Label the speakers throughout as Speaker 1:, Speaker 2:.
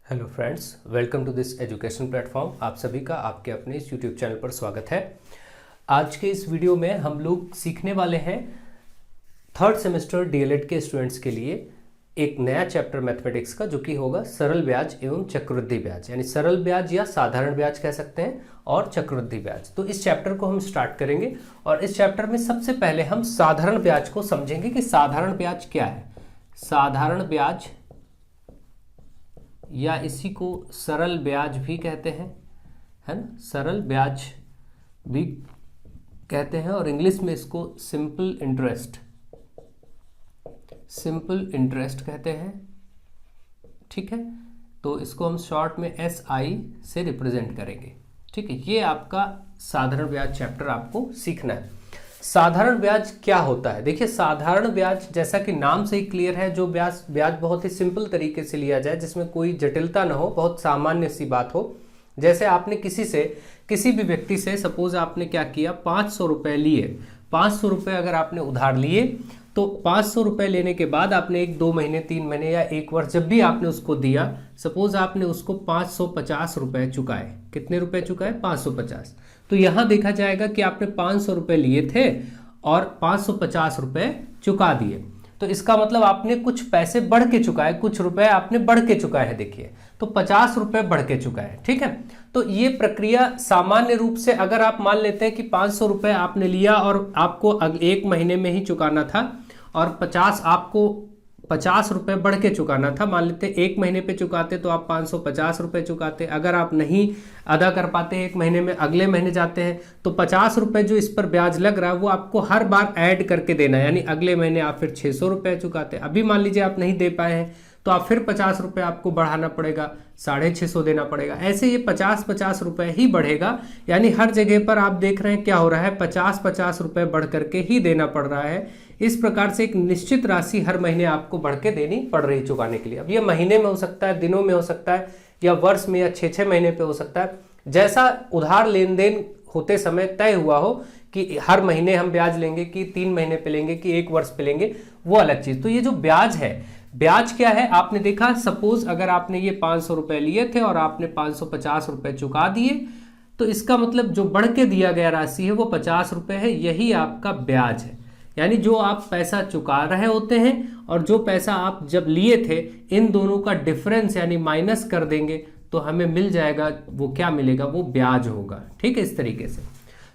Speaker 1: Hello friends, welcome to this education platform. आप सभी का आपके अपने इस यूट्यूब चैनल पर स्वागत है। आज के इस वीडियो में हम लोग सीखने वाले हैं थर्ड सेमेस्टर डीएलएड के स्टूडेंट्स के लिए एक नया चैप्टर मैथमेटिक्स का, जो कि होगा सरल ब्याज एवं चक्रवृद्धि ब्याज, यानी सरल ब्याज या साधारण ब्याज कह सकते हैं, और चक्रवृद्धि ब्याज। तो इस चैप्टर को हम स्टार्ट करेंगे और इस चैप्टर में सबसे पहले हम साधारण ब्याज को समझेंगे कि साधारण ब्याज क्या है। साधारण ब्याज या इसी को सरल ब्याज भी कहते हैं, है ना, सरल ब्याज भी कहते हैं, और इंग्लिश में इसको सिंपल इंटरेस्ट कहते हैं। ठीक है, तो इसको हम शॉर्ट में SI से रिप्रेजेंट करेंगे। ठीक है, ये आपका साधारण ब्याज चैप्टर आपको सीखना है। साधारण ब्याज क्या होता है? देखिए, साधारण ब्याज जैसा कि नाम से ही क्लियर है, जो ब्याज बहुत ही सिंपल तरीके से लिया जाए, जिसमें कोई जटिलता ना हो, बहुत सामान्य सी बात हो। जैसे आपने किसी भी व्यक्ति से सपोज आपने क्या किया, 500 रुपए लिए। 500 रुपए अगर आपने उधार लिए तो 500 रुपए लेने के बाद आपने 1, 2 महीने, 3 महीने या 1 वर्ष जब भी आपने उसको दिया, सपोज आपने उसको 550 रुपए चुकाए। कितने रुपए चुकाए? 550। तो यहां देखा जाएगा कि आपने 500 रुपए लिए थे और 550 रुपए चुका दिए। तो इसका मतलब आपने कुछ पैसे बढ़ के चुकाए, कुछ रुपए आपने बढ़ के चुकाए हैं। देखिए, तो 50 रुपए बढ़ के चुकाए। ठीक है, तो ये प्रक्रिया सामान्य रूप से अगर आप मान लेते हैं कि 500 रुपए आपने लिया और आपको 1 महीने में ही चुकाना था, और 50 रुपए बढ़ के चुकाना था। मान लेते 1 महीने पे चुकाते तो आप 550 रुपए चुकाते। अगर आप नहीं अदा कर पाते 1 महीने में, अगले महीने जाते हैं, तो 50 रुपए जो इस पर ब्याज लग रहा है वो आपको हर बार ऐड करके देना है, यानी अगले महीने आप फिर 600 रुपए चुकाते। अभी मान लीजिए आप नहीं दे पाए हैं तो आप फिर 50 रुपए आपको बढ़ाना पड़ेगा, 650 देना पड़ेगा। ऐसे ये 50 रुपए ही बढ़ेगा, यानी हर जगह पर आप देख रहे हैं क्या हो रहा है, 50 रुपए बढ़ करके ही देना पड़ रहा है। इस प्रकार से एक निश्चित राशि हर महीने आपको बढ़ के देनी पड़ रही चुकाने के लिए। अब ये महीने में हो सकता है, दिनों में हो सकता है, या वर्ष में, या 6 महीने पे हो सकता है। जैसा उधार लेन देन होते समय तय हुआ हो कि हर महीने हम ब्याज लेंगे, कि 3 महीने पे लेंगे, कि 1 वर्ष पे लेंगे, वो अलग चीज। तो ये जो ब्याज है, ब्याज क्या है आपने देखा, सपोज अगर आपने ये 500 रुपए लिए थे और आपने 550 रुपए चुका दिए, तो इसका मतलब जो बढ़ के दिया गया राशि है वो 50 रुपए है। यही आपका ब्याज है, यानी जो आप पैसा चुका रहे होते हैं और जो पैसा आप जब लिए थे, इन दोनों का डिफरेंस यानी माइनस कर देंगे तो हमें मिल जाएगा, वो क्या मिलेगा, वो ब्याज होगा। ठीक है, इस तरीके से।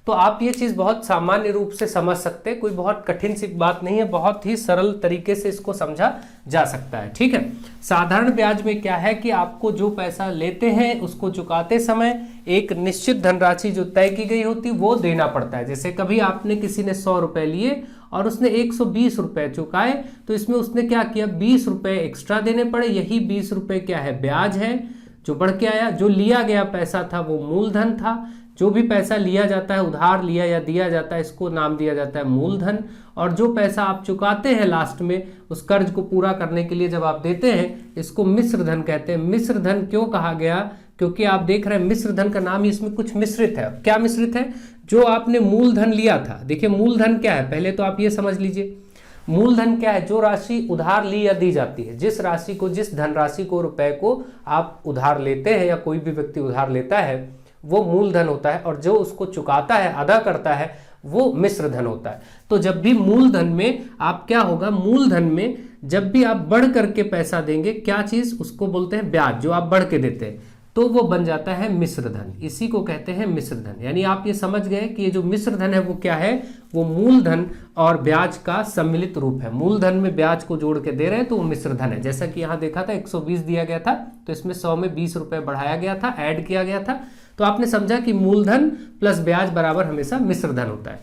Speaker 1: तो आप ये चीज बहुत सामान्य रूप से समझ सकते हैं, कोई बहुत कठिन सी बात नहीं है, बहुत ही सरल तरीके से इसको समझा जा सकता है। ठीक है, साधारण ब्याज में क्या है कि आपको जो पैसा लेते हैं उसको चुकाते समय एक निश्चित धनराशि जो तय की गई होती है वो देना पड़ता है। जैसे कभी आपने किसी ने 100 रुपए लिए और उसने 120 रुपए चुकाए, तो इसमें उसने क्या किया, 20 रुपए एक्स्ट्रा देने पड़े। यही 20 रुपए क्या है, ब्याज है जो बढ़ के आया। जो लिया गया पैसा था वो मूलधन था। जो भी पैसा लिया जाता है, उधार लिया या दिया जाता है, इसको नाम दिया जाता है मूलधन। और जो पैसा आप चुकाते हैं लास्ट में उस कर्ज को पूरा करने के लिए जब आप देते हैं, इसको मिश्र धन कहते हैं। मिश्र धन क्यों कहा गया? क्योंकि आप देख रहे हैं मिश्र धन का नाम ही इसमें कुछ मिश्रित है। क्या मिश्रित है? जो आपने मूलधन लिया था, देखिए मूलधन क्या है पहले तो आप ये समझ लीजिए। मूलधन क्या है? जो राशि उधार ली या दी जाती है, जिस राशि को, जिस धनराशि को, रुपए को आप उधार लेते हैं या कोई भी व्यक्ति उधार लेता है, वो मूलधन होता है। और जो उसको चुकाता है, अदा करता है, वो मिश्र धन होता है। तो जब भी मूलधन में आप क्या होगा, मूलधन में जब भी आप बढ़ करके पैसा देंगे, क्या चीज, उसको बोलते हैं ब्याज, जो आप बढ़ के देते हैं, तो वो बन जाता है मिश्र धन। इसी को कहते हैं मिश्र धन। यानी आप ये समझ गए कि ये जो मिश्र धन है वो क्या है, वो मूलधन और ब्याज का सम्मिलित रूप है। मूलधन में ब्याज को जोड़ के दे रहे हैं तो वो मिश्र धन है। जैसा कि यहाँ देखा था 120 दिया गया था, तो इसमें 100 में 20 रुपए बढ़ाया गया था, ऐड किया गया था। तो आपने समझा कि मूलधन प्लस ब्याज बराबर हमेशा मिश्र धन होता है।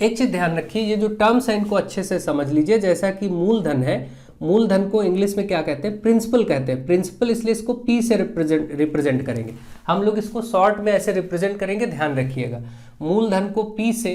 Speaker 1: एक चीज ध्यान रखिए, ये जो टर्म्स है इनको अच्छे से समझ लीजिए। जैसा कि मूलधन है, मूलधन को इंग्लिश में क्या कहते हैं, प्रिंसिपल कहते हैं। प्रिंसिपल इसलिए इसको P से रिप्रेजेंट करेंगे हम लोग, इसको शॉर्ट में ऐसे रिप्रेजेंट करेंगे, ध्यान रखिएगा। मूलधन को P से,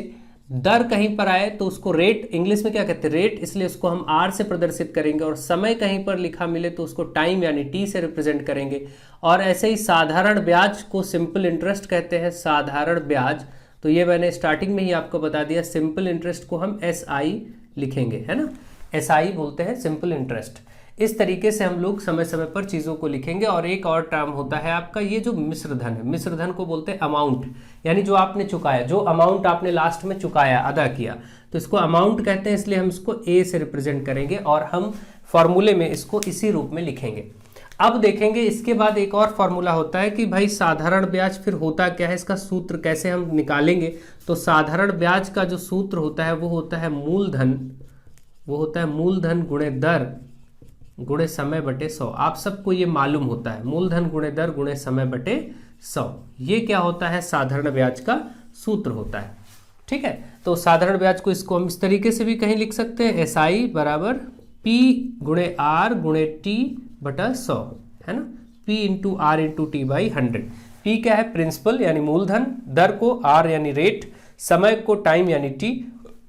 Speaker 1: दर कहीं पर आए तो उसको रेट, इंग्लिश में क्या कहते हैं, रेट, इसलिए उसको हम R से प्रदर्शित करेंगे। और समय कहीं पर लिखा मिले तो उसको टाइम यानी T से रिप्रेजेंट करेंगे। और ऐसे ही साधारण ब्याज को सिंपल इंटरेस्ट कहते हैं। साधारण ब्याज, तो ये मैंने स्टार्टिंग में ही आपको बता दिया, सिंपल इंटरेस्ट को हम SI लिखेंगे, है ना, SI बोलते हैं सिंपल इंटरेस्ट। इस तरीके से हम लोग समय समय पर चीज़ों को लिखेंगे। और एक और टर्म होता है आपका ये जो मिश्र धन है, मिश्र धन को बोलते हैं अमाउंट, यानी जो आपने चुकाया, जो अमाउंट आपने लास्ट में चुकाया, अदा किया, तो इसको अमाउंट कहते हैं, इसलिए हम इसको ए से रिप्रेजेंट करेंगे और हम फॉर्मूले में इसको इसी रूप में लिखेंगे। अब देखेंगे इसके बाद एक और फॉर्मूला होता है कि भाई साधारण ब्याज फिर होता क्या है, इसका सूत्र कैसे हम निकालेंगे। तो साधारण ब्याज का जो सूत्र होता है वो होता है मूलधन, वो होता है मूलधन गुणे दर गुणे समय बटे 100। आप सबको ये मालूम होता है, मूलधन गुणे दर गुणे समय बटे 100, ये क्या होता है, साधारण ब्याज का सूत्र होता है। ठीक है, तो साधारण ब्याज को इसको हम इस तरीके से भी कहीं लिख सकते हैं, SI बराबर P गुणे R गुणे T बटा 100, है ना, P into R into T by 100। P क्या है, प्रिंसिपल यानी मूलधन, दर को R यानी रेट, समय को टाइम यानी T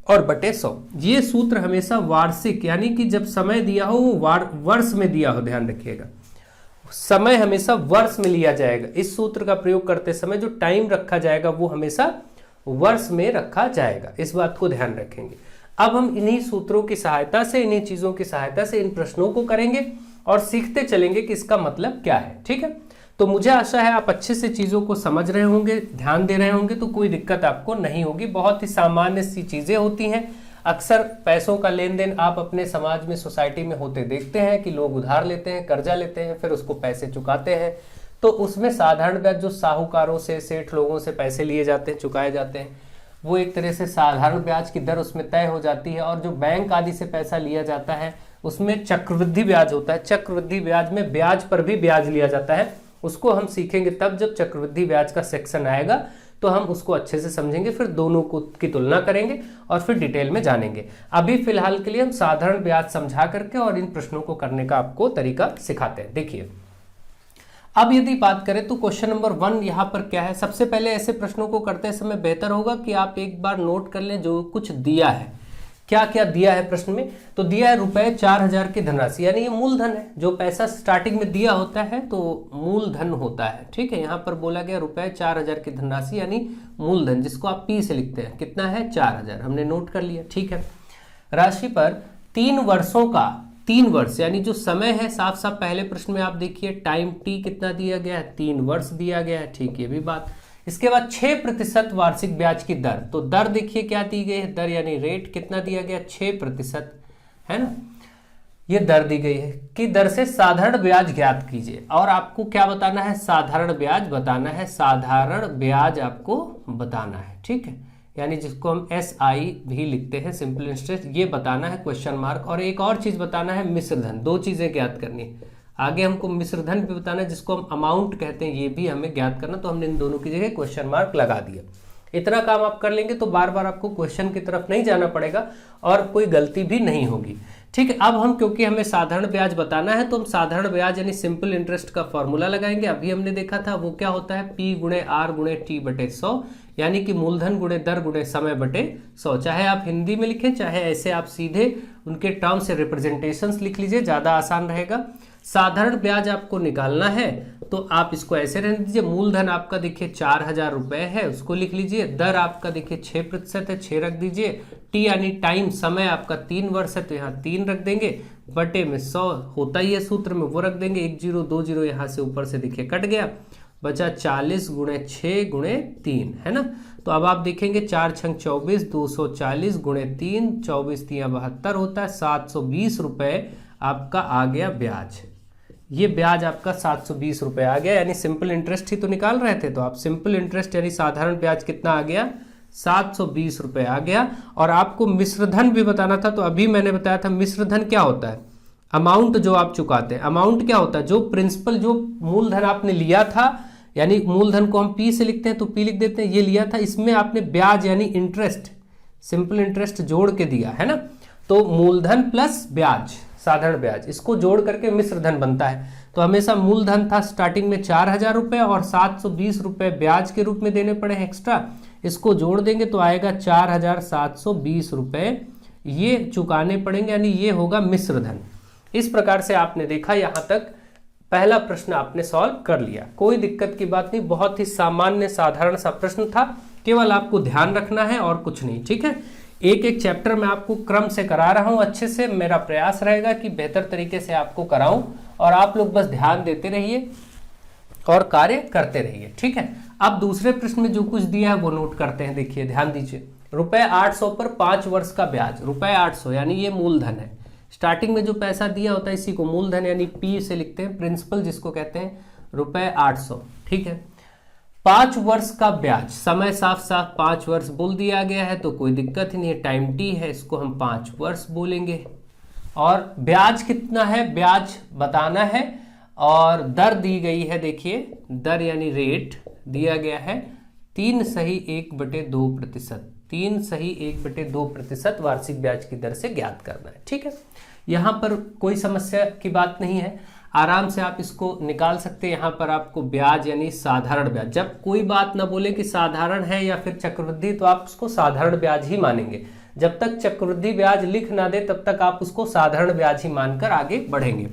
Speaker 1: और बटे 100। ये सूत्र हमेशा वार्षिक, यानी कि जब समय दिया हो वो वर्ष में दिया हो, ध्यान रखिएगा, समय हमेशा वर्ष में लिया जाएगा। इस सूत्र का प्रयोग करते समय जो टाइम रखा जाएगा वो हमेशा वर्ष में रखा जाएगा, इस बात को ध्यान रखेंगे। अब हम इन्हीं सूत्रों की सहायता से, इन्हीं चीजों की सहायता से इन प्रश्नों को करेंगे और सीखते चलेंगे कि इसका मतलब क्या है। ठीक है, तो मुझे आशा है आप अच्छे से चीज़ों को समझ रहे होंगे, ध्यान दे रहे होंगे, तो कोई दिक्कत आपको नहीं होगी। बहुत ही सामान्य सी चीज़ें होती हैं। अक्सर पैसों का लेन देन आप अपने समाज में, सोसाइटी में होते देखते हैं कि लोग उधार लेते हैं, कर्जा लेते हैं, फिर उसको पैसे चुकाते हैं। तो उसमें साधारण ब्याज जो साहूकारों से, सेठ लोगों से पैसे लिए जाते हैं, चुकाए जाते हैं, वो एक तरह से साधारण ब्याज की दर उसमें तय हो जाती है। और जो बैंक आदि से पैसा लिया जाता है उसमें चक्रवृद्धि ब्याज होता है। चक्रवृद्धि ब्याज में ब्याज पर भी ब्याज लिया जाता है, उसको हम सीखेंगे तब जब चक्रवृद्धि ब्याज का सेक्शन आएगा, तो हम उसको अच्छे से समझेंगे, फिर दोनों को की तुलना करेंगे और फिर डिटेल में जानेंगे। अभी फिलहाल के लिए हम साधारण ब्याज समझा करके और इन प्रश्नों को करने का आपको तरीका सिखाते हैं। देखिए, अब यदि बात करें तो क्वेश्चन नंबर 1 यहाँ पर क्या है। सबसे पहले ऐसे प्रश्नों को करते समय बेहतर होगा कि आप एक बार नोट कर लें जो कुछ दिया है, क्या क्या दिया है प्रश्न में। तो दिया है रुपए 4000 की धनराशि, यानी ये मूलधन है। जो पैसा स्टार्टिंग में दिया होता है तो मूलधन होता है। ठीक है, यहाँ पर बोला गया रुपए 4000 की धनराशि यानी मूलधन, जिसको आप P से लिखते हैं। कितना है, 4000, हमने नोट कर लिया। ठीक है, राशि पर 3 वर्षों का, 3 वर्ष यानी जो समय है, साफ साफ पहले प्रश्न में आप देखिए टाइम T कितना दिया गया है, 3 वर्ष दिया गया है। ठीक, ये भी बात। इसके बाद 6% वार्षिक ब्याज की दर, तो दर देखिए क्या दी गई है, दर यानी रेट कितना दिया गया, 6%, है ना, ये दर दी गई है कि दर से साधारण ब्याज ज्ञात कीजिए। और आपको क्या बताना है, साधारण ब्याज बताना है, साधारण ब्याज आपको बताना है। ठीक है, यानी जिसको हम SI भी लिखते हैं, सिंपल इंटरेस्ट, ये बताना है, क्वेश्चन मार्क। और एक और चीज बताना है, मिश्र धन। 2 चीजें ज्ञात करनी है। आगे हमको मिश्र धन भी बताना है, जिसको हम अमाउंट कहते हैं, ये भी हमें ज्ञात करना। तो हमने इन दोनों की जगह क्वेश्चन मार्क लगा दिया। इतना काम आप कर लेंगे तो बार बार आपको क्वेश्चन की तरफ नहीं जाना पड़ेगा और कोई गलती भी नहीं होगी। ठीक है, अब हम, क्योंकि हमें साधारण ब्याज बताना है, तो हम साधारण ब्याज यानी सिंपल इंटरेस्ट का फॉर्मूला लगाएंगे। अभी हमने देखा था वो क्या होता है, P गुणे R गुणे T बटे 100, यानी कि मूलधन गुणे दर गुणे समय बटे 100। चाहे आप हिंदी में लिखें, चाहे ऐसे आप सीधे उनके टर्म से रिप्रेजेंटेशंस लिख लीजिए, ज़्यादा आसान रहेगा। साधारण ब्याज आपको निकालना है तो आप इसको ऐसे रहने दीजिए। मूलधन आपका देखिए 4000 रुपए है, उसको लिख लीजिए। दर आपका देखिए 6% है, 6 रख दीजिए। T यानी टाइम, समय आपका 3 वर्ष है तो यहाँ 3 रख देंगे, बटे में 100 होता ही है सूत्र में, वो रख देंगे। 1 0 2 0 यहाँ से ऊपर से देखिए कट गया, बचा 40 गुणे 6 गुणे 3, है ना। तो अब आप देखेंगे 4 छंग 24, 240 गुणे 3, 24 3 72 होता है, 720 रुपए आपका आ गया ब्याज। ये ब्याज आपका 720 रुपए आ गया, यानी सिंपल इंटरेस्ट ही तो निकाल रहे थे, तो आप सिंपल इंटरेस्ट यानी साधारण ब्याज कितना आ गया, 720 रुपए आ गया। और आपको मिश्रधन भी बताना था, तो अभी मैंने बताया था मिश्रधन क्या होता है, अमाउंट जो आप चुकाते हैं। अमाउंट क्या होता है, जो प्रिंसिपल, जो मूलधन आपने लिया था, यानी मूलधन को हम P से लिखते हैं तो P लिख देते हैं, ये लिया था, इसमें आपने ब्याज यानी इंटरेस्ट, सिंपल इंटरेस्ट जोड़ के दिया, है ना। तो मूलधन प्लस ब्याज, साधारण ब्याज, इसको जोड़ करके मिश्रधन बनता है। तो हमेशा मूलधन था स्टार्टिंग में 4000 रुपए और 720 रुपए ब्याज के रूप में देने पड़े हैं एक्स्ट्रा, इसको जोड़ देंगे तो आएगा 4720 रुपए ये चुकाने पड़ेंगे, यानी ये होगा मिश्रधन। इस प्रकार से आपने देखा, यहां तक पहला प्रश्न आपने सॉल्व कर लिया, कोई दिक्कत की बात नहीं, बहुत ही सामान्य साधारण सा प्रश्न था, केवल आपको ध्यान रखना है और कुछ नहीं। ठीक है, एक एक चैप्टर मैं आपको क्रम से करा रहा हूं अच्छे से। मेरा प्रयास रहेगा कि बेहतर तरीके से आपको कराऊं और आप लोग बस ध्यान देते रहिए और कार्य करते रहिए, ठीक है। अब दूसरे प्रश्न में जो कुछ दिया है वो नोट करते हैं। देखिए ध्यान दीजिए, ₹800 पर 5 वर्ष का ब्याज, ₹800 यानी ये मूलधन है। स्टार्टिंग में जो पैसा दिया होता है इसी को मूलधन यानी पी से लिखते हैं, प्रिंसिपल जिसको कहते हैं, ₹800, ठीक है। 5 वर्ष का ब्याज, समय साफ साफ 5 वर्ष बोल दिया गया है तो कोई दिक्कत ही नहीं है, टाइम टी है, इसको हम 5 वर्ष बोलेंगे। और ब्याज कितना है, ब्याज बताना है और दर दी गई है। देखिए दर यानी रेट दिया गया है 3.1/2%, 3.1/2% वार्षिक ब्याज की दर से ज्ञात करना है, ठीक है। यहाँ पर कोई समस्या की बात नहीं है, आराम से आप इसको निकाल सकते हैं। यहाँ पर आपको ब्याज यानी साधारण ब्याज, जब कोई बात ना बोले कि साधारण है या फिर चक्रवृद्धि तो आप उसको साधारण ब्याज ही मानेंगे। जब तक चक्रवृद्धि ब्याज लिख ना दे तब तक आप उसको साधारण ब्याज ही मानकर आगे बढ़ेंगे।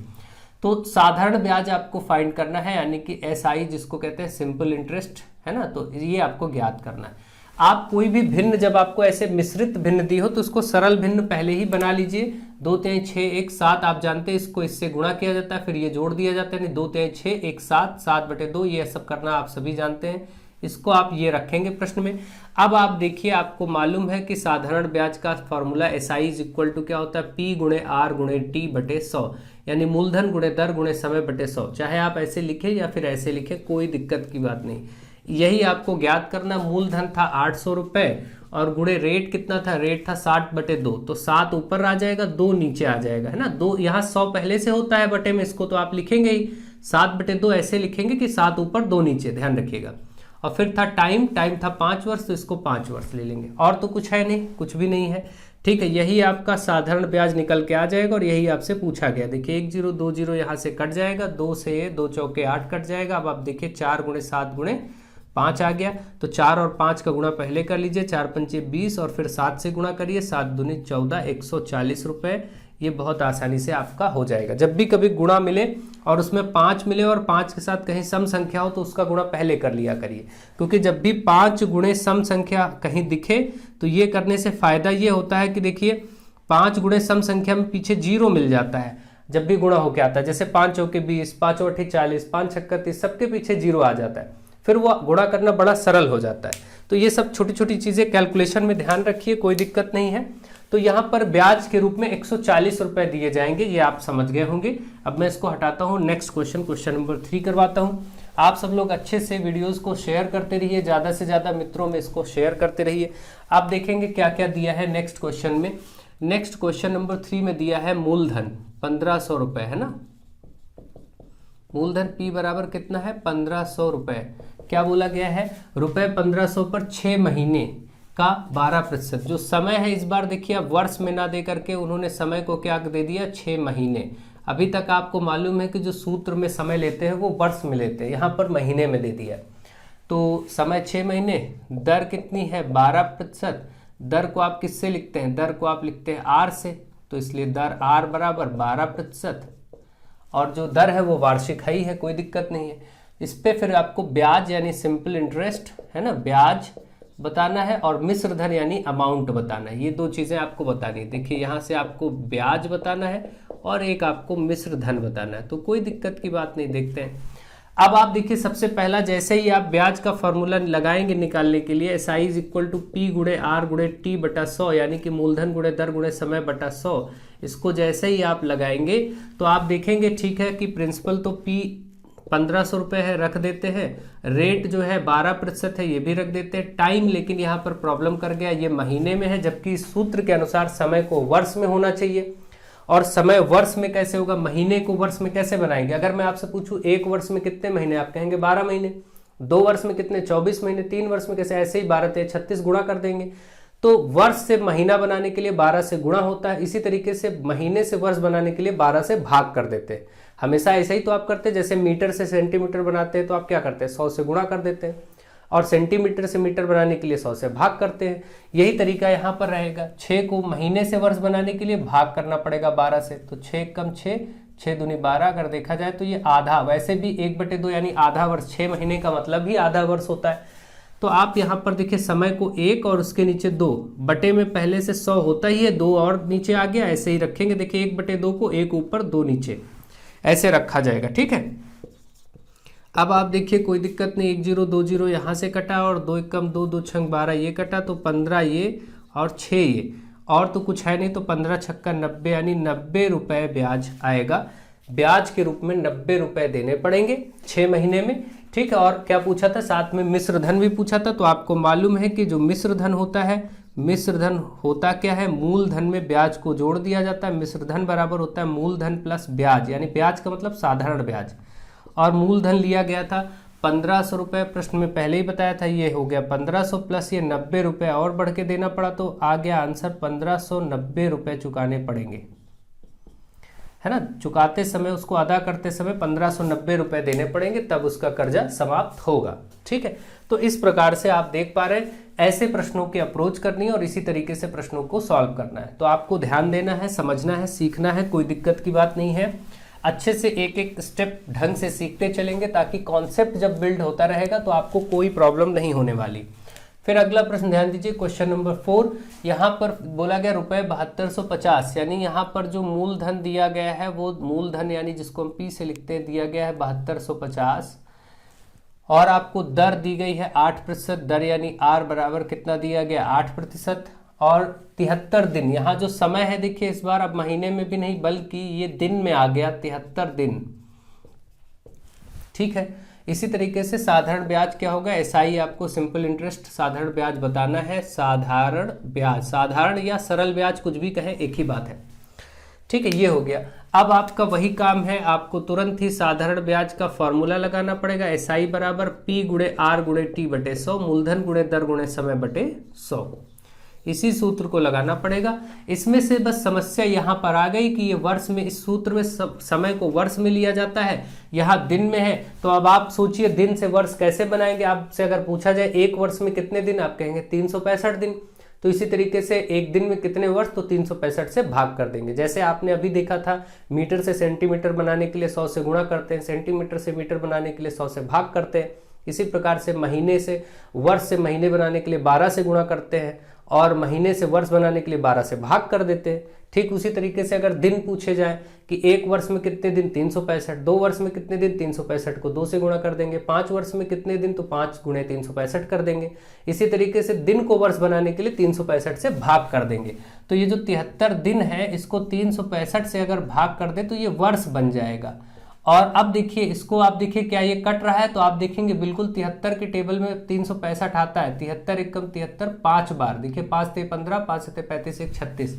Speaker 1: तो साधारण ब्याज आपको फाइंड करना है, यानी कि SI जिसको कहते हैं सिंपल इंटरेस्ट, है ना, तो ये आपको ज्ञात करना है। आप कोई भी भिन्न, जब आपको ऐसे मिश्रित भिन्न दी हो तो उसको सरल भिन्न पहले ही बना लीजिए। 2 3 6 1 7 आप जानते हैं, इसको इससे गुणा किया जाता है फिर ये जोड़ दिया जाता है, 2 3 6 1 7 7/2, ये सब करना आप सभी जानते हैं। इसको आप ये रखेंगे प्रश्न में। अब आप देखिए, आपको मालूम है कि साधारण ब्याज का फॉर्मूला SI = क्या होता है, P × R × T/100, यानी मूलधन गुणे दर गुणे समय बटे 100। चाहे आप ऐसे लिखें या फिर ऐसे लिखें, कोई दिक्कत की बात नहीं। यही आपको ज्ञात करना। मूलधन था 800 रुपये और गुणे रेट कितना था, रेट था 60/2, तो 7 ऊपर आ जाएगा, 2 नीचे आ जाएगा, है ना। 2 यहाँ 100 पहले से होता है बटे में, इसको तो आप लिखेंगे ही 7/2 ऐसे लिखेंगे कि 7 ऊपर 2 नीचे, ध्यान रखिएगा। और फिर था टाइम था 5 वर्ष, तो इसको 5 वर्ष ले लेंगे। और तो कुछ है नहीं, कुछ भी नहीं है, ठीक है। यही आपका साधारण ब्याज निकल के आ जाएगा और यही आपसे पूछा गया। देखिए 1 0 2 0 यहाँ से कट जाएगा, 2 से 2 चौके 8 कट जाएगा। अब आप देखिए 4 × 7 × 5 आ गया, तो 4 और 5 का गुणा पहले कर लीजिए, 4 पंचे 20 और फिर 7 से गुणा करिए, 7 दूनी 14, 140 रुपये। ये बहुत आसानी से आपका हो जाएगा। जब भी कभी गुणा मिले और उसमें 5 मिले और 5 के साथ कहीं सम संख्या हो तो उसका गुणा पहले कर लिया करिए, क्योंकि जब भी 5 गुणे सम संख्या कहीं दिखे तो ये करने से फायदा ये होता है कि देखिए 5 गुणे सम संख्या में पीछे 0 मिल जाता है जब भी गुणा होके आता है। जैसे 5 चौके 20, 5 8 40, 5 छक्का 30, सबके पीछे 0 आ जाता है, फिर वो गुणा करना बड़ा सरल हो जाता है। तो ये सब छोटी छोटी चीज़ें कैलकुलेशन में ध्यान रखिए, कोई दिक्कत नहीं है। तो यहाँ पर ब्याज के रूप में 140 रुपये दिए जाएंगे, ये आप समझ गए होंगे। अब मैं इसको हटाता हूँ, नेक्स्ट क्वेश्चन नंबर 3 करवाता हूँ। आप सब लोग अच्छे से वीडियोस को शेयर करते रहिए, ज़्यादा से ज़्यादा मित्रों में इसको शेयर करते रहिए। आप देखेंगे क्या क्या दिया है नेक्स्ट क्वेश्चन में। नेक्स्ट क्वेश्चन नंबर 3 में दिया है मूलधन 1500 रुपये, है ना। मूलधन P बराबर कितना है, 1500 रुपये। क्या बोला गया है, ₹1500 पर 6 महीने का 12%। जो समय है इस बार देखिए, अब वर्ष में ना दे करके उन्होंने समय को क्या दे दिया, 6 महीने। अभी तक आपको मालूम है कि जो सूत्र में समय लेते हैं वो वर्ष में लेते हैं, यहाँ पर महीने में दे दिया। तो समय 6 महीने, दर कितनी है 12%। दर को आप किससे लिखते हैं, दर को आप लिखते हैं R से, तो इसलिए दर R बराबर 12%। और जो दर है वो वार्षिक ही है, कोई दिक्कत नहीं है। इस पे फिर आपको ब्याज यानी सिंपल इंटरेस्ट, है ना, ब्याज बताना है और मिश्र धन यानी अमाउंट बताना है। ये 2 चीज़ें आपको बतानी है। देखिए यहाँ से आपको ब्याज बताना है और एक आपको मिश्र धन बताना है, तो कोई दिक्कत की बात नहीं। देखते हैं। अब आप देखिए सबसे पहला, जैसे ही आप ब्याज का फॉर्मूला लगाएंगे निकालने के लिए, SI = P × R × T/100, यानी कि मूलधन गुणे दर गुणे समय बटा 100। इसको जैसे ही आप लगाएंगे तो आप देखेंगे ठीक है कि प्रिंसिपल तो P 1500 रुपये है, रख देते हैं। रेट जो है 12% है, ये भी रख देते हैं। टाइम लेकिन यहाँ पर प्रॉब्लम कर गया, ये महीने में है, जबकि इस सूत्र के अनुसार समय को वर्ष में होना चाहिए। और समय वर्ष में कैसे होगा, महीने को वर्ष में कैसे बनाएंगे। अगर मैं आपसे पूछूं 1 वर्ष में कितने महीने, आप कहेंगे 12 महीने। 2 वर्ष में कितने, 24 महीने। 3 वर्ष में कैसे, ऐसे ही 12 × 36 गुणा कर देंगे। तो वर्ष से महीना बनाने के लिए 12 से गुणा होता है, इसी तरीके से महीने से वर्ष बनाने के लिए 12 से भाग कर देते हैं। हमेशा ऐसा ही तो आप करते हैं, जैसे मीटर से सेंटीमीटर बनाते हैं तो आप क्या करते हैं, 100 से गुणा कर देते हैं, और सेंटीमीटर से मीटर बनाने के लिए 100 से भाग करते हैं। यही तरीका यहाँ पर रहेगा। 6 को महीने से वर्ष बनाने के लिए भाग करना पड़ेगा 12 से, तो 6 कम 6, 6 दूनी 12। अगर देखा जाए तो ये आधा, वैसे भी 1/2 यानी आधा वर्ष, 6 महीने का मतलब ही आधा वर्ष होता है। तो आप यहाँ पर देखिए समय को 1 और उसके नीचे 2 बटे में पहले से 100 होता ही है, 2 और नीचे आ गया, ऐसे ही रखेंगे। देखिए 1/2 को 1 ऊपर 2 नीचे ऐसे रखा जाएगा, ठीक है। अब आप देखिए कोई दिक्कत नहीं, 1 0 2 0 यहाँ से कटा और 2 1 2 2 6 12 ये कटा, तो 15 ये और 6 ये, और तो कुछ है नहीं, तो 15 छक्का 90 यानी 90 रुपये ब्याज आएगा। ब्याज के रूप में 90 रुपये देने पड़ेंगे 6 महीने में, ठीक है। और क्या पूछा था, साथ में मिश्र धन भी पूछा था। तो आपको मालूम है कि जो मिश्र धन होता है, मिश्र धन होता क्या है, मूलधन में ब्याज को जोड़ दिया जाता है। मिश्र धन बराबर होता है मूलधन प्लस ब्याज, यानी ब्याज का मतलब साधारण ब्याज। और मूलधन लिया गया था 1500 रुपये, प्रश्न में पहले ही बताया था, ये हो गया 1500 प्लस ये 90 रुपये और बढ़ के देना पड़ा, तो आ गया आंसर 1590 रुपये चुकाने पड़ेंगे, है ना। चुकाते समय, उसको अदा करते समय 1590 रुपये देने पड़ेंगे, तब उसका कर्जा समाप्त होगा, ठीक है। तो इस प्रकार से आप देख पा रहे हैं, ऐसे प्रश्नों की अप्रोच करनी है और इसी तरीके से प्रश्नों को सॉल्व करना है। तो आपको ध्यान देना है, समझना है, सीखना है, कोई दिक्कत की बात नहीं है। अच्छे से एक एक स्टेप ढंग से सीखते चलेंगे, ताकि कॉन्सेप्ट जब बिल्ड होता रहेगा तो आपको कोई प्रॉब्लम नहीं होने वाली। फिर अगला प्रश्न ध्यान दीजिए, क्वेश्चन नंबर 4। यहाँ पर बोला गया ₹7250, यानी यहाँ पर जो मूलधन दिया गया है वो मूलधन, यानी जिसको हम P से लिखते हैं, दिया गया है 7250, और आपको दर दी गई है 8%। दर यानी R बराबर कितना दिया गया, 8%, और 73 दिन। यहाँ जो समय है देखिए, इस बार अब महीने में भी नहीं बल्कि ये दिन में आ गया, 73 दिन, ठीक है। इसी तरीके से साधारण ब्याज क्या होगा, SI आपको सिंपल इंटरेस्ट साधारण ब्याज बताना है। साधारण ब्याज, साधारण या सरल ब्याज कुछ भी कहें, एक ही बात है, ठीक है। ये हो गया। अब आपका वही काम है, आपको तुरंत ही साधारण ब्याज का फॉर्मूला लगाना पड़ेगा। SI बराबर P गुणे R गुणे T बटे 100, मूलधन गुणे दर गुणे समय बटे 100। इसी सूत्र को लगाना पड़ेगा। इसमें से बस समस्या यहाँ पर आ गई कि ये वर्ष में, इस सूत्र में समय को वर्ष में लिया जाता है, यहाँ दिन में है। तो अब आप सोचिए दिन से वर्ष कैसे बनाएंगे। आपसे अगर पूछा जाए एक वर्ष में कितने दिन, आप कहेंगे 365 दिन। तो इसी तरीके से एक दिन में कितने वर्ष, तो 365 से भाग कर देंगे। जैसे आपने अभी देखा था, मीटर से सेंटीमीटर बनाने के लिए 100 से गुणा करते हैं, सेंटीमीटर से मीटर बनाने के लिए 100 से भाग करते हैं। इसी प्रकार से महीने से वर्ष से महीने बनाने के लिए 12 से गुणा करते हैं, और महीने से वर्ष बनाने के लिए 12 से भाग कर देते हैं। ठीक उसी तरीके से अगर दिन पूछे जाए कि एक वर्ष में कितने दिन, 365, 2 वर्ष में कितने दिन, 365 को 2 से गुणा कर देंगे, 5 वर्ष में कितने दिन, तो 5 गुणे 365 कर देंगे। इसी तरीके से दिन को वर्ष बनाने के लिए 365 से भाग कर देंगे। तो ये जो 73 दिन है, इसको 365 से अगर भाग कर दे तो ये वर्ष बन जाएगा। और अब देखिए इसको, आप देखिए क्या ये कट रहा है, तो आप देखेंगे बिल्कुल 73 के टेबल में 365 आता है। 73 एकम 73 5 बार, देखिए 5 से 15, 5 से 35, 1 36।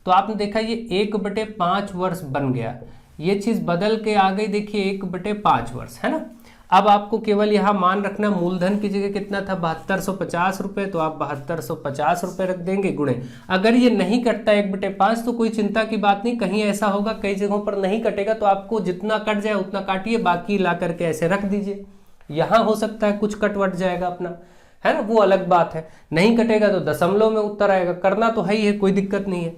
Speaker 1: तो आपने देखा ये 1/5 वर्ष बन गया। ये चीज बदल के आ गई, देखिए 1/5 वर्ष, है ना। अब आपको केवल यहाँ मान रखना, मूलधन की जगह कितना था, 7250 रुपये, तो आप 7250 रुपये रख देंगे गुणे। अगर ये नहीं कटता 1/5 तो कोई चिंता की बात नहीं, कहीं ऐसा होगा कई जगहों पर नहीं कटेगा, तो आपको जितना कट जाए उतना काटिए, बाकी ला करके ऐसे रख दीजिए। यहाँ हो सकता है कुछ कटवट जाएगा अपना, है ना, वो अलग बात है। नहीं कटेगा तो दशमलव में उत्तर आएगा, करना तो है ही है, कोई दिक्कत नहीं है।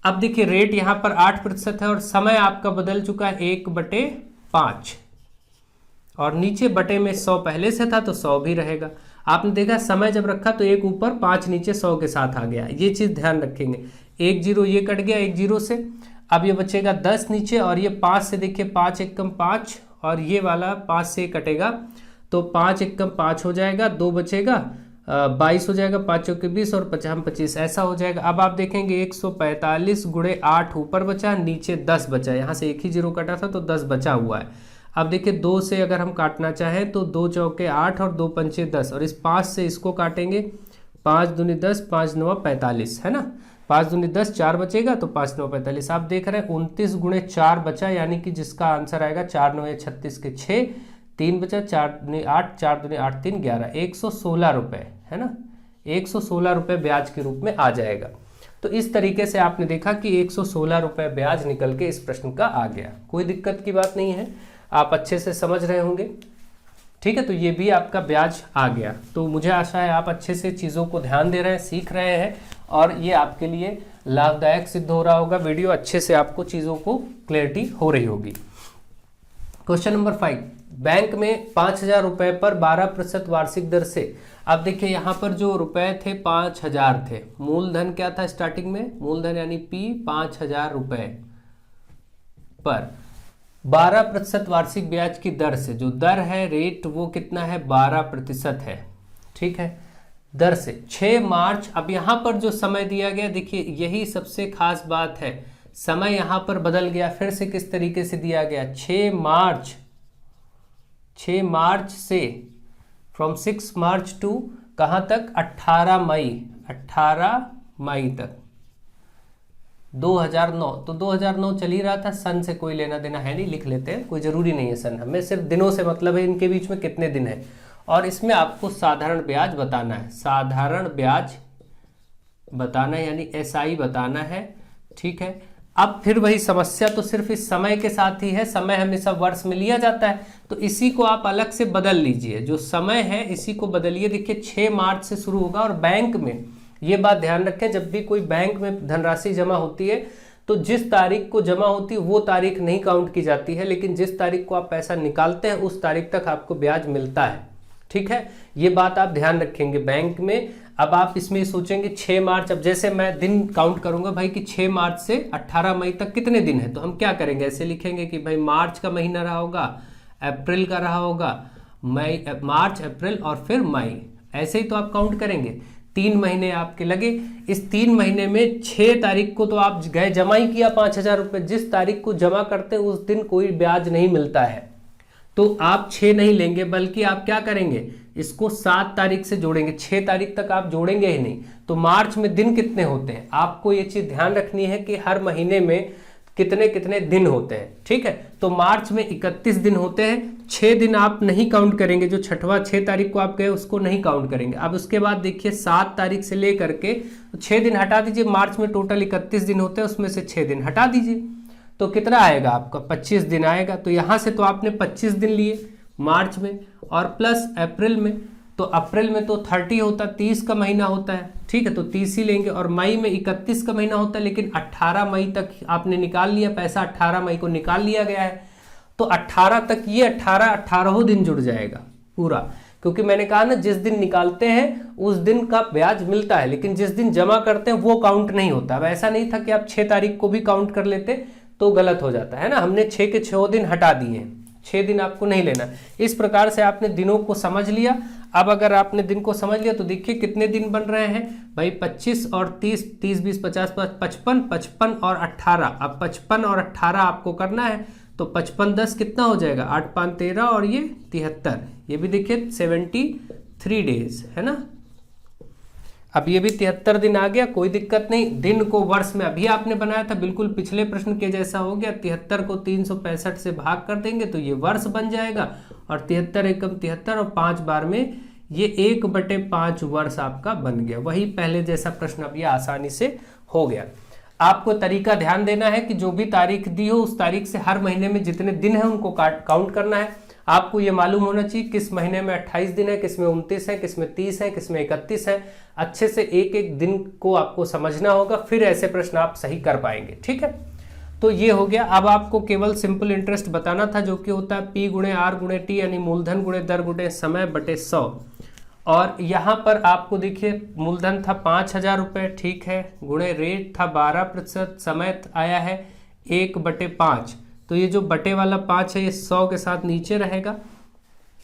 Speaker 1: अब देखिए रेट यहाँ पर 8% है और समय आपका बदल चुका है 1/5, और नीचे बटे में 100 पहले से था तो 100 भी रहेगा। आपने देखा समय जब रखा तो 1 ऊपर 5 नीचे 100 के साथ आ गया, ये चीज ध्यान रखेंगे। 1 0 ये कट गया 1 0 से, अब ये बचेगा 10 नीचे, और ये 5 से देखिए 5 एकम 5, और ये वाला 5 से कटेगा तो 5 एकम 5 हो जाएगा, 2 बचेगा 22 हो जाएगा, 5 के 20 और 50 25 ऐसा हो जाएगा। अब आप देखेंगे 145 गुणे 8 ऊपर बचा, नीचे 10 बचा, यहाँ से एक ही 0 कटा था तो 10 बचा हुआ है। अब देखिए 2 से अगर हम काटना चाहें तो 2 चौके 8 और 2 पंचे 10, और इस 5 से इसको काटेंगे, 5 दूनी 10, 5 9 45, है ना। 5 दूनी 10, 4 बचेगा तो 5 9 45। आप देख रहे हैं 29 गुणे 4 बचा, यानी कि जिसका आंसर आएगा 4 9 36 के 6, 3 बचा, 4 दूनी 8, 4 दूनी 8 3 11, 116 रुपये, है ना। 116 रुपये ब्याज के रूप में आ जाएगा। तो इस तरीके से आपने देखा कि 116 रुपये ब्याज निकल के इस प्रश्न का आ गया, कोई दिक्कत की बात नहीं है, आप अच्छे से समझ रहे होंगे। ठीक है, तो ये भी आपका ब्याज आ गया। तो मुझे आशा है आप अच्छे से चीज़ों को ध्यान दे रहे हैं, सीख रहे हैं, और ये आपके लिए लाभदायक सिद्ध हो रहा होगा। वीडियो अच्छे से आपको चीज़ों को क्लैरिटी हो रही होगी। क्वेश्चन नंबर 5 बैंक में 5,000 रुपए पर 12% वार्षिक दर से। अब देखिए यहाँ पर जो रुपए थे 5,000 थे, मूलधन क्या था स्टार्टिंग में, मूलधन यानी P 5,000 रुपए पर 12% वार्षिक ब्याज की दर से, जो दर है रेट वो कितना है 12% है, ठीक है, दर से 6 मार्च। अब यहाँ पर जो समय दिया गया देखिए यही सबसे खास बात है, समय यहाँ पर बदल गया, फिर से किस तरीके से दिया गया 6 मार्च से फ्रॉम 6 मार्च टू कहाँ तक 18 मई तक 2009। तो 2009 चल ही रहा था, सन से कोई लेना देना है नहीं, लिख लेते हैं, कोई ज़रूरी नहीं है सन, हमें सिर्फ दिनों से मतलब है, इनके बीच में कितने दिन है। और इसमें आपको साधारण ब्याज बताना है, साधारण ब्याज बताना है यानी SI बताना है, ठीक है। अब फिर वही समस्या तो सिर्फ इस समय के साथ ही है, समय हमेशा वर्ष में लिया जाता है, तो इसी को आप अलग से बदल लीजिए, जो समय है इसी को बदलिए। देखिए 6 मार्च से शुरू होगा, और बैंक में ये बात ध्यान रखें, जब भी कोई बैंक में धनराशि जमा होती है तो जिस तारीख को जमा होती है वो तारीख नहीं काउंट की जाती है, लेकिन जिस तारीख को आप पैसा निकालते हैं उस तारीख तक आपको ब्याज मिलता है, ठीक है। ये बात आप ध्यान रखेंगे बैंक में। अब आप इसमें सोचेंगे 6 मार्च, अब जैसे मैं दिन काउंट करूंगा भाई कि 6 मार्च से 18 मई तक कितने दिन है, तो हम क्या करेंगे, ऐसे लिखेंगे कि भाई मार्च का महीना रहा होगा, अप्रैल का रहा होगा, मई, मार्च, अप्रैल और फिर मई, ऐसे ही तो आप काउंट करेंगे। 3 महीने आपके लगे, इस 3 महीने में 6 तारीख को तो आप गए जमा ही किया 5,000 रुपये, जिस तारीख को जमा करते हैं उस दिन कोई ब्याज नहीं मिलता है, तो आप 6 नहीं लेंगे, बल्कि आप क्या करेंगे, इसको 7 तारीख से जोड़ेंगे, 6 तारीख तक आप जोड़ेंगे ही नहीं। तो मार्च में दिन कितने होते हैं, आपको ये चीज ध्यान रखनी है कि हर महीने में कितने कितने दिन होते हैं, ठीक है। तो मार्च में 31 दिन होते हैं, 6 दिन आप नहीं काउंट करेंगे, जो 6 तारीख को आप गए उसको नहीं काउंट करेंगे। अब उसके बाद देखिए 7 तारीख से लेकर के 6 दिन हटा दीजिए, मार्च में टोटल 31 दिन होते हैं, उसमें से 6 दिन हटा दीजिए, तो कितना आएगा आपका 25 दिन आएगा। तो यहाँ से तो आपने 25 दिन लिए मार्च में, और प्लस अप्रैल में, तो अप्रैल में तो 30 होता, 30 का महीना होता है, ठीक है, तो 30 ही लेंगे। और मई में 31 का महीना होता है, लेकिन 18 मई तक आपने निकाल लिया पैसा, 18 मई को निकाल लिया गया है, तो 18 तक ये 18 दिन जुड़ जाएगा पूरा, क्योंकि मैंने कहा ना जिस दिन निकालते हैं उस दिन का ब्याज मिलता है, लेकिन जिस दिन जमा करते हैं वो काउंट नहीं होता। अब ऐसा नहीं था कि आप 6 तारीख को भी काउंट कर लेते तो गलत हो जाता है ना, हमने 6 के 6 दिन हटा दिए हैं, 6 दिन आपको नहीं लेना। इस प्रकार से आपने दिनों को समझ लिया। अब अगर आपने दिन को समझ लिया तो देखिए कितने दिन बन रहे हैं भाई, 25 और 30, 30 20 50 55, 55 और 18। अब 55 और 18 आपको करना है, तो 55 10 कितना हो जाएगा, 8 5 13 और ये 73, ये भी देखिए 73 डेज है ना। अब ये भी 73 दिन आ गया, कोई दिक्कत नहीं। दिन को वर्ष में अभी आपने बनाया था, बिल्कुल पिछले प्रश्न के जैसा हो गया। 73 को 365 से भाग कर देंगे तो ये वर्ष बन जाएगा, और 73 एकम 73 और 5 बार में ये 1/5 वर्ष आपका बन गया। वही पहले जैसा प्रश्न अब ये आसानी से हो गया। आपको तरीका ध्यान देना है कि जो भी तारीख दी हो उस तारीख से हर महीने में जितने दिन है उनको काउंट करना है। आपको ये मालूम होना चाहिए किस महीने में 28 दिन है, किस में 29 है, किस में 30 है, किस में 31 है। अच्छे से एक एक दिन को आपको समझना होगा, फिर ऐसे प्रश्न आप सही कर पाएंगे, ठीक है। तो ये हो गया। अब आपको केवल सिंपल इंटरेस्ट बताना था, जो कि होता है P गुणे R गुणे T, यानी मूलधन गुणे दर गुणे समय बटे 100। और यहाँ पर आपको देखिए मूलधन था 5,000 रुपये, ठीक है, गुणे रेट था 12%, समय आया है 1/5। तो ये जो बटे वाला 5 है ये 100 के साथ नीचे रहेगा।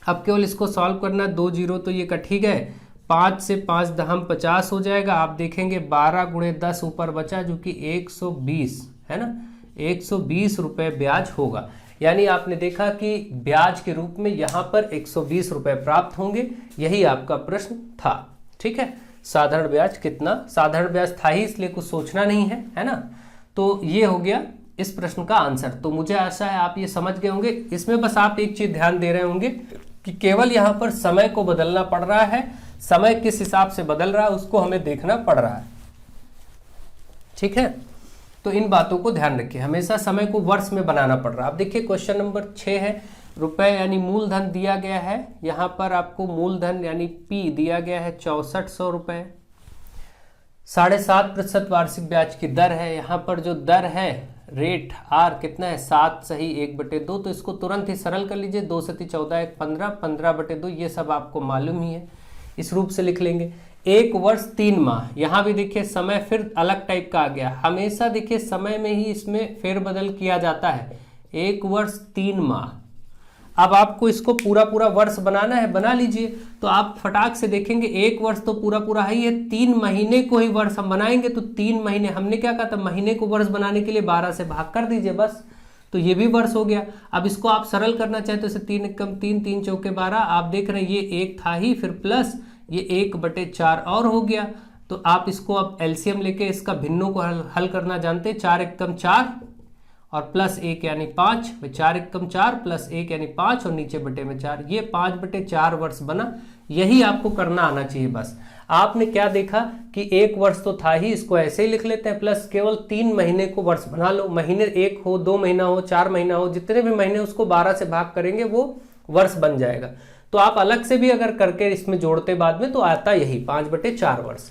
Speaker 1: अब केवल इसको सॉल्व करना, 2 जीरो तो ये कट ही गए, 5 से 5 दहम 50 हो जाएगा। आप देखेंगे 12 गुणे 10 ऊपर बचा, जो कि 120 है ना, 120 रुपये ब्याज होगा। यानी आपने देखा कि ब्याज के रूप में यहाँ पर 120 रुपये प्राप्त होंगे। यही आपका प्रश्न था, ठीक है। साधारण ब्याज कितना, साधारण ब्याज था ही, इसलिए कुछ सोचना नहीं है ना। तो ये हो गया इस प्रश्न का आंसर। तो मुझे आशा है आप ये समझ गए होंगे। इसमें बस आप एक चीज ध्यान दे रहे होंगे कि केवल यहाँ पर समय को बदलना पड़ रहा है, समय किस हिसाब से बदल रहा है उसको हमें देखना पड़ रहा है, ठीक है। तो इन बातों को ध्यान रखिए, हमेशा समय को वर्ष में बनाना पड़ रहा है। अब देखिए क्वेश्चन नंबर 6 है, रुपए यानी मूलधन दिया गया है, यहाँ पर आपको मूलधन यानी P दिया गया है 6400 रुपये, 7.5% वार्षिक ब्याज की दर है। यहाँ पर जो दर है रेट आर कितना है 7 सही 1/2, तो इसको तुरंत ही सरल कर लीजिए। 2 से 14 1 15, 15/2 ये सब आपको मालूम ही है, इस रूप से लिख लेंगे। 1 वर्ष 3 माह, यहाँ भी देखिए समय फिर अलग टाइप का आ गया। हमेशा देखिए समय में ही इसमें फेरबदल किया जाता है। 1 वर्ष 3 माह, अब आपको इसको पूरा पूरा वर्ष बनाना है, बना लीजिए। तो आप फटाक से देखेंगे 1 वर्ष तो पूरा पूरा है ही है, 3 महीने को ही वर्ष हम बनाएंगे। तो 3 महीने, हमने क्या कहा था, महीने को वर्ष बनाने के लिए 12 से भाग कर दीजिए बस, तो ये भी वर्ष हो गया। अब इसको आप सरल करना चाहे तो इसे 3 एकम 3, 3 चौके 12, आप देख रहे हैं ये 1 था ही, फिर प्लस ये 1/4 और हो गया। तो आप इसको अब एलसीएम लेके इसका भिन्नों को हल करना जानते हैं। 4 एकम 4 और प्लस 1 यानी 5, 4 एकम 4 प्लस 1 यानी 5 और नीचे बटे में 4, ये 5/4 वर्ष बना। यही आपको करना आना चाहिए बस। आपने क्या देखा कि 1 वर्ष तो था ही, इसको ऐसे ही लिख लेते हैं, प्लस केवल 3 महीने को वर्ष बना लो। महीने 1 हो, 2 महीना हो, 4 महीना हो, जितने भी महीने उसको 12 से भाग करेंगे वो वर्ष बन जाएगा। तो आप अलग से भी अगर करके इसमें जोड़ते बाद में तो आता यही 5/4 वर्ष।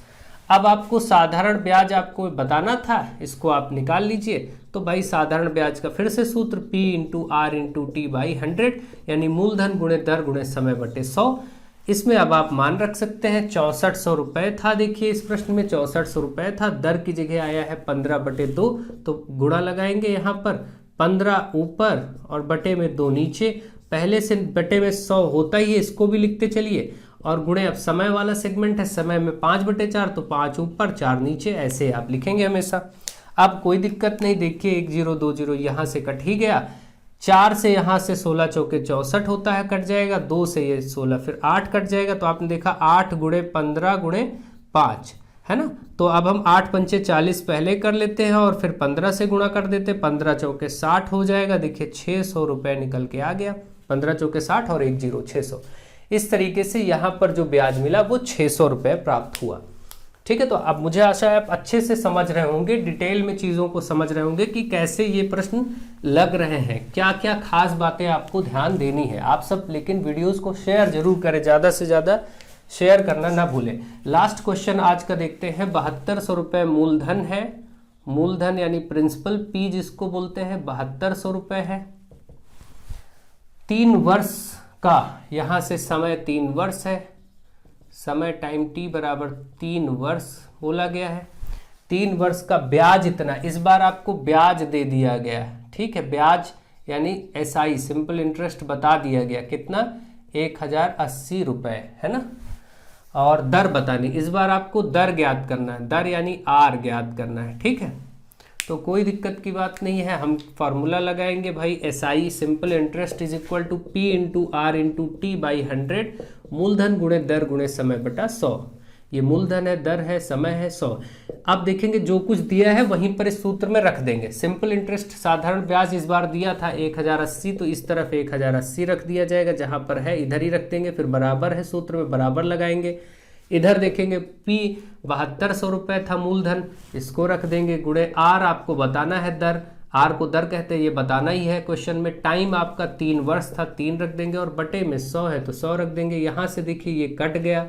Speaker 1: अब आपको साधारण ब्याज आपको बताना था, इसको आप निकाल लीजिए। तो भाई साधारण ब्याज का फिर से सूत्र P × R × T/100, यानी मूलधन गुणे दर गुणे समय बटे 100। इसमें अब आप मान रख सकते हैं 6400 रुपये था। देखिए इस प्रश्न में 6400 रुपये था, दर की जगह आया है 15/2, तो गुणा लगाएंगे यहाँ पर, 15 ऊपर और बटे में 2 नीचे। पहले से बटे में 100 होता ही है, इसको भी लिखते चलिए, और गुणे अब समय वाला सेगमेंट है, समय में 5/4, तो 5 ऊपर 4 नीचे, ऐसे आप लिखेंगे हमेशा। अब कोई दिक्कत नहीं, देखिए 1 0 2 0 यहाँ से कट ही गया, 4 से यहाँ से 16 चौके 64 होता है, कट जाएगा, 2 से ये 16 फिर 8 कट जाएगा। तो आपने देखा 8 × 15 × 5 है ना। तो अब हम 8 पंचे 40 पहले कर लेते हैं और फिर 15 से गुणा कर देते हैं, 15 चौके 60 हो जाएगा। देखिए 600 रुपये निकल के आ गया, 15 चौके 60 और 1 0 600। इस तरीके से यहाँ पर जो ब्याज मिला वो 600 रुपये प्राप्त हुआ। ठीक है, तो अब मुझे आशा है आप अच्छे से समझ रहे होंगे, डिटेल में चीज़ों को समझ रहे होंगे कि कैसे ये प्रश्न लग रहे हैं, क्या क्या खास बातें आपको ध्यान देनी है। आप सब लेकिन वीडियोस को शेयर जरूर करें, ज़्यादा से ज़्यादा शेयर करना ना भूलें। लास्ट क्वेश्चन आज का देखते हैं। 7200 रुपये मूलधन है, मूलधन यानी प्रिंसिपल पी जिसको बोलते हैं, 7200 रुपये है। 3 वर्ष का यहाँ से समय 3 वर्ष है, समय टाइम t बराबर 3 वर्ष बोला गया है। 3 वर्ष का ब्याज इतना, इस बार आपको ब्याज दे दिया गया है। ठीक है, ब्याज यानी SI सिंपल इंटरेस्ट बता दिया गया, कितना 1080 रुपये है ना। और दर बतानी, इस बार आपको दर ज्ञात करना है, दर यानी R ज्ञात करना है। ठीक है, तो कोई दिक्कत की बात नहीं है, हम फार्मूला लगाएंगे भाई। SI simple interest is equal to P × R × T/100, मूलधन गुणे दर गुणे समय बटा 100। ये मूलधन है, दर है, समय है, 100। अब देखेंगे जो कुछ दिया है वहीं पर इस सूत्र में रख देंगे। सिंपल इंटरेस्ट साधारण ब्याज इस बार दिया था 1080, तो इस तरफ 1080 रख दिया जाएगा, जहां पर है इधर ही रख देंगे। फिर बराबर है, सूत्र में बराबर लगाएंगे। इधर देखेंगे P 7200 रुपये था मूलधन, इसको रख देंगे, गुणे R आपको बताना है दर, R को दर कहते हैं, ये बताना ही है क्वेश्चन में। टाइम आपका 3 वर्ष था, 3 रख देंगे, और बटे में 100 है तो 100 रख देंगे। यहाँ से देखिए ये कट गया,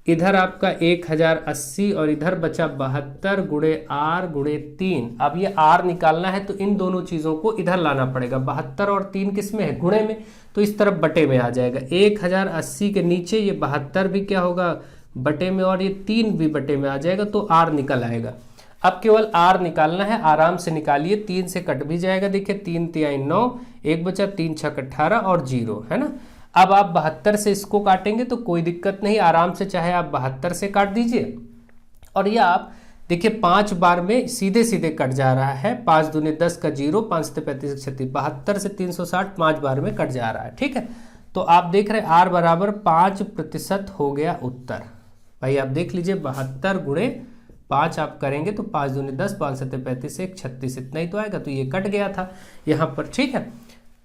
Speaker 1: इधर आपका 1080 और इधर बचा 72 गुणे R गुणे 3। अब ये R निकालना है तो इन दोनों चीज़ों को इधर लाना पड़ेगा। 72 और 3 किस में है, गुणे में, तो इस तरफ बटे में आ जाएगा। 1080 के नीचे ये 72 भी क्या होगा, बटे में, और ये 3 भी बटे में आ जाएगा, तो R निकल आएगा। अब केवल R निकालना है, आराम से निकालिए, 3 से कट भी जाएगा। देखिए 3 × 9, 1 बचा, 3 × 6 = 18 और 0 है ना। अब आप 72 से इसको काटेंगे तो कोई दिक्कत नहीं, आराम से चाहे आप 72 से काट दीजिए। और ये आप देखिए 5 बार में सीधे सीधे कट जा रहा है, 5 दूनी 10 का 0, 5 से 35 36, 72 से 360 5 बार में कट जा रहा है। ठीक है, तो आप देख रहे हैं R बराबर 5% हो गया उत्तर। भाई आप देख लीजिए 72 गुणे 5 आप करेंगे तो 5 दूनी 10, 5 से 35, 1 36, इतना ही तो आएगा, तो ये कट गया था यहाँ पर। ठीक है,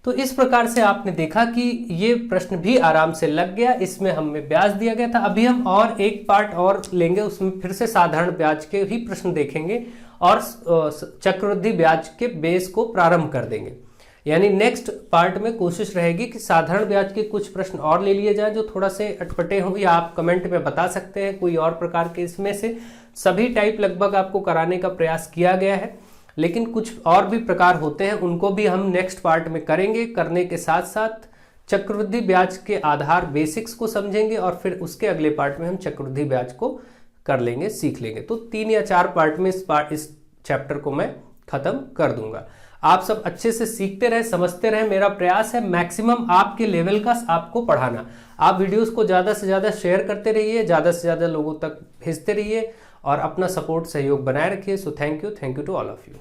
Speaker 1: तो इस प्रकार से आपने देखा कि ये प्रश्न भी आराम से लग गया, इसमें हमें ब्याज दिया गया था। अभी हम और एक पार्ट और लेंगे, उसमें फिर से साधारण ब्याज के ही प्रश्न देखेंगे और चक्रवृद्धि ब्याज के बेस को प्रारंभ कर देंगे। यानी नेक्स्ट पार्ट में कोशिश रहेगी कि साधारण ब्याज के कुछ प्रश्न और ले लिए जाए जो थोड़ा से अटपटे हों, या आप कमेंट में बता सकते हैं कोई और प्रकार के। इसमें से सभी टाइप लगभग आपको कराने का प्रयास किया गया है, लेकिन कुछ और भी प्रकार होते हैं, उनको भी हम नेक्स्ट पार्ट में करेंगे। करने के साथ साथ चक्रवृद्धि ब्याज के आधार बेसिक्स को समझेंगे और फिर उसके अगले पार्ट में हम चक्रवृद्धि ब्याज को कर लेंगे, सीख लेंगे। तो 3 या 4 पार्ट में इस चैप्टर को मैं खत्म कर दूंगा। आप सब अच्छे से सीखते रहे, समझते रहे। मेरा प्रयास है मैक्सिमम आपके लेवल का आपको पढ़ाना। आप वीडियोस को ज़्यादा से ज़्यादा शेयर करते रहिए, ज़्यादा से ज़्यादा लोगों तक भेजते रहिए और अपना सपोर्ट सहयोग बनाए रखिए। So thank you to all of you.